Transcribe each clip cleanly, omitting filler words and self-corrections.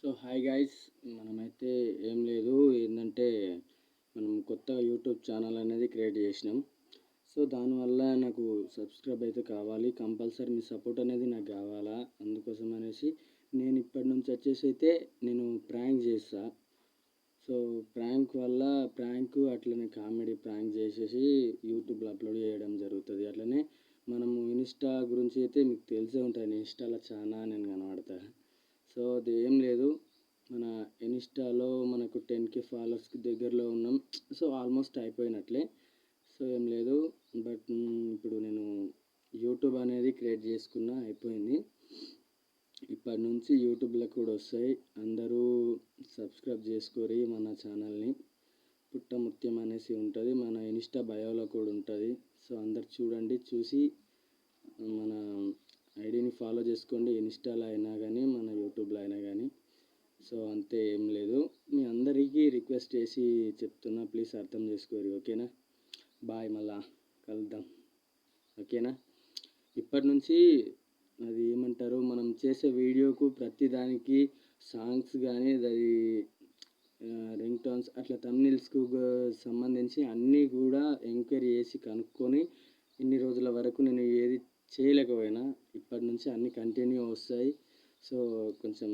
So hi guys, మనమైతే ఏం లేదు ఏంటంటే మనం కొత్తగా యూట్యూబ్ ఛానల్ అనేది క్రియేట్ చేసినాం. సో దానివల్ల నాకు సబ్స్క్రైబ్ అయితే కావాలి, కంపల్సరీ మీ సపోర్ట్ అనేది నాకు కావాలా. అందుకోసం అనేసి నేను ఇప్పటి నుంచి వచ్చేసి అయితే నేను ప్రాంక్ చేస్తా. సో ప్రాంక్ అట్లనే కామెడీ ప్రాంక్ చేసేసి యూట్యూబ్లో అప్లోడ్ చేయడం జరుగుతుంది. అట్లనే మనము ఇన్స్టా గురించి అయితే మీకు తెలిసే ఉంటుంది, ఇన్స్టాలో చాలా నేను కనబడతా. సో అది ఏం లేదు, మన ఇన్స్టాలో మనకు 10K ఫాలోవర్స్కి దగ్గరలో ఉన్నాం. So almost అయిపోయినట్లే. సో ఏం లేదు, బట్ ఇప్పుడు నేను యూట్యూబ్ అనేది క్రియేట్ చేసుకున్నా, అయిపోయింది. ఇప్పటి నుంచి యూట్యూబ్లో కూడా వస్తాయి, అందరూ సబ్స్క్రైబ్ చేసుకోరి మన ఛానల్ని. పుట్టముత్యం అనేసి ఉంటుంది, మన ఇన్స్టా బయోలో కూడా ఉంటుంది. సో అందరు చూడండి, చూసి మన ఐడిని ఫాలో చేసుకోండి, ఇన్స్టాలో అయినా కానీ మన యూట్యూబ్లో అయినా కానీ. సో అంతే, ఏం లేదు. మీ అందరికీ రిక్వెస్ట్ చేసి చెప్తున్నా, ప్లీజ్ అర్థం చేసుకోరు, ఓకేనా? బాయ్, మళ్ళా కలుద్దాం, ఓకేనా? ఇప్పటి నుంచి అది ఏమంటారు, మనం చేసే వీడియోకు ప్రతి దానికి సాంగ్స్ కానీ అది రింగ్ టోన్స్ అట్లా థంబ్నెయిల్స్కు సంబంధించి అన్నీ కూడా ఎంక్వైరీ చేసి కనుక్కొని ఇన్ని రోజుల వరకు నేను ఏది చేయలేకపోయినా ఇప్పటి నుంచి అన్నీ కంటిన్యూ వస్తాయి. సో కొంచెం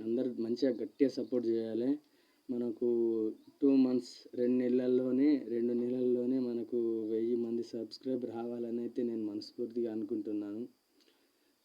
అందరు మంచిగా గట్టిగా సపోర్ట్ చేయాలి. మనకు 2 మంత్స్ 2 నెలల్లోనే మనకు 1000 మంది సబ్స్క్రైబ్ రావాలని అయితే నేను మనస్ఫూర్తిగా అనుకుంటున్నాను.